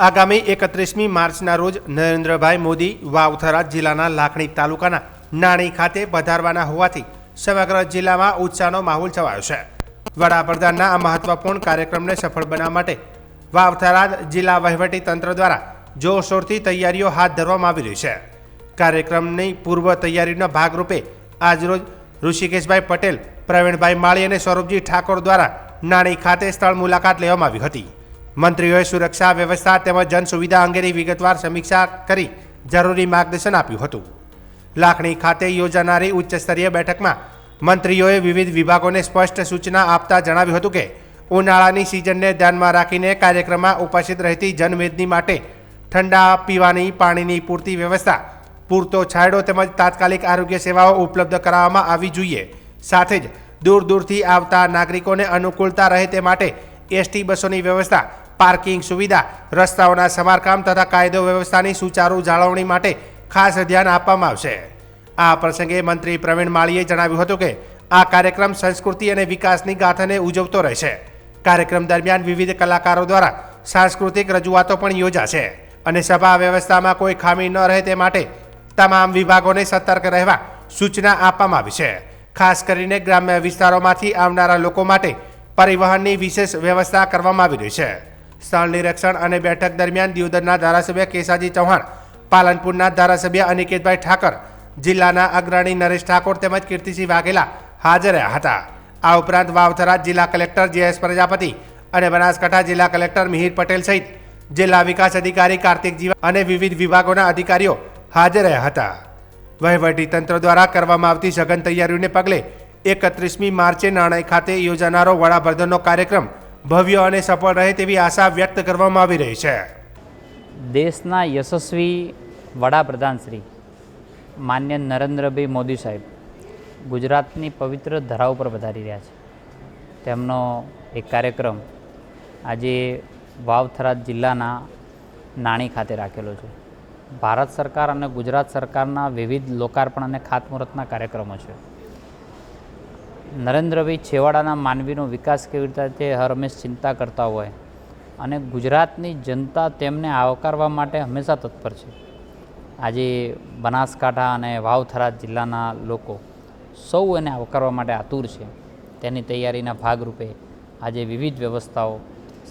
આગામી 31મી માર્ચના રોજ નરેન્દ્રભાઈ મોદી વાવથરા જિલ્લાના લાખણી તાલુકાના નાણી ખાતે પધારવાના હોવાથી સમગ્ર જિલ્લામાં ઉત્સાહનો માહોલ છવાયો છે। વડાપ્રધાનના આ મહત્વપૂર્ણ કાર્યક્રમને સફળ બનાવવા માટે વાવથરા જિલ્લા વહીવટી તંત્ર દ્વારા જોરશોરથી તૈયારીઓ હાથ ધરવામાં આવી રહી છે। કાર્યક્રમની પૂર્વ તૈયારીના ભાગરૂપે આજરોજ ઋષિકેશભાઈ પટેલ, પ્રવીણભાઈ માળી અને સ્વરૂપજી ઠાકોર દ્વારા નાણી ખાતે સ્થળ મુલાકાત લેવામાં આવી હતી। મંત્રીઓએ સુરક્ષા વ્યવસ્થા તેમજ જન સુવિધા અંગેની વિગતવાર સમીક્ષા કરી જરૂરી માર્ગદર્શન આપ્યું હતું। લાખણી ખાતે યોજાનારી ઉચ્ચસ્તરીય બેઠકમાં મંત્રીઓએ વિવિધ વિભાગોને સ્પષ્ટ સૂચના આપતા જણાવ્યું હતું કે ઉનાળાની સિઝનને ધ્યાનમાં રાખીને કાર્યક્રમમાં ઉપસ્થિત રહેતી જનમેદની માટે ઠંડા પીવાની પાણીની પૂરતી વ્યવસ્થા, પૂરતો છાંયડો તેમજ તાત્કાલિક આરોગ્ય સેવાઓ ઉપલબ્ધ કરાવવામાં આવી જોઈએ। સાથે જ દૂર દૂરથી આવતા નાગરિકોને અનુકૂળતા રહે તે માટે એસટી બસોની વ્યવસ્થા, પાર્કિંગ સુવિધા, રસ્તાઓના સમારકામ તથા કાયદો વ્યવસ્થાની સુચારુ જાળવણી માટે ખાસ ધ્યાન આપવામાં આવશે। આ પ્રસંગે મંત્રી પ્રવીણ માળીએ જણાવ્યું હતું કે આ કાર્યક્રમ સંસ્કૃતિ અને વિકાસની ગાથાને ઉજવતો રહેશે। કાર્યક્રમ દરમિયાન વિવિધ કલાકારો દ્વારા સાંસ્કૃતિક રજૂઆતો પણ યોજાશે અને સભા વ્યવસ્થામાં કોઈ ખામી ન રહે તે માટે તમામ વિભાગોને સતર્ક રહેવા સૂચના આપવામાં આવી છે। ખાસ કરીને ગ્રામ્ય વિસ્તારોમાંથી આવનારા લોકો માટે પરિવહનની વિશેષ વ્યવસ્થા કરવામાં આવી રહી છે। સ્થળ નિરીક્ષણ અને બેઠક દરમિયાન દિયોદરના ધારાસભ્ય કેસાજી ચૌહાણ, પાલનપુરના ધારાસભ્ય અનિકેતભાઈ ઠાકર, જિલ્લાના અગ્રણી નરેશ ઠાકોર તેમજ કીર્તિસિંહ વાઘેલા હાજર રહ્યા હતા। આ ઉપરાંત વાવથરા જિલ્લા કલેક્ટર જે.એસ. પ્રજાપતિ અને બનાસકાંઠા જિલ્લા કલેક્ટર મિહિર પટેલ સહિત જિલ્લા વિકાસ અધિકારી કાર્તિક જીવા અને વિવિધ વિભાગોના અધિકારીઓ હાજર રહ્યા હતા। વહીવટી તંત્ર દ્વારા કરવામાં આવતી સઘન તૈયારીઓને પગલે 31મી માર્ચે નાણાઈ ખાતે યોજાનારો વડાપ્રધાનનો કાર્યક્રમ ભવ્ય અને સફળ રહે તેવી આશા વ્યક્ત કરવામાં આવી રહી છે। દેશના યશસ્વી વડાપ્રધાન શ્રી માન્ય નરેન્દ્રભાઈ મોદી સાહેબ ગુજરાતની પવિત્ર ધરા ઉપર પધારી રહ્યા છે। તેમનો એક કાર્યક્રમ આજે વાવથરા જિલ્લાના નાણી ખાતે રાખેલો છે। ભારત સરકાર અને ગુજરાત સરકારના વિવિધ લોકાર્પણ અને ખાતમુહૂર્તના કાર્યક્રમો છે। નરેન્દ્રભાઈ છેવાડાના માનવીનો વિકાસ કેવી રીતે તે હર હંમેશ ચિંતા કરતા હોય અને ગુજરાતની જનતા તેમને આવકારવા માટે હંમેશા તત્પર છે। આજે બનાસકાંઠા અને વાવથરા જિલ્લાના લોકો સૌ એને આવકારવા માટે આતુર છે। તેની તૈયારીના ભાગરૂપે આજે વિવિધ વ્યવસ્થાઓ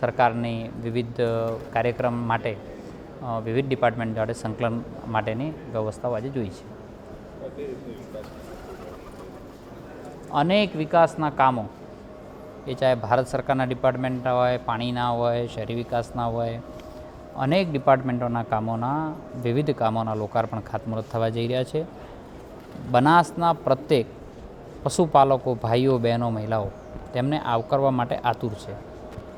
સરકારની વિવિધ કાર્યક્રમ માટે વિવિધ ડિપાર્ટમેન્ટ જોડે સંકલન માટેની વ્યવસ્થાઓ આજે જોઈ છે। અનેક વિકાસના કામો એ ચાહે ભારત સરકારના ડિપાર્ટમેન્ટ હોય, પાણીના હોય, શહેરી વિકાસના હોય, અનેક ડિપાર્ટમેન્ટોના કામોના વિવિધ કામોના લોકાર્પણ ખાતમુહૂર્ત થવા જઈ રહ્યા છે। બનાસના પ્રત્યેક પશુપાલકો, ભાઈઓ, બહેનો, મહિલાઓ તેમને આવકારવા માટે આતુર છે।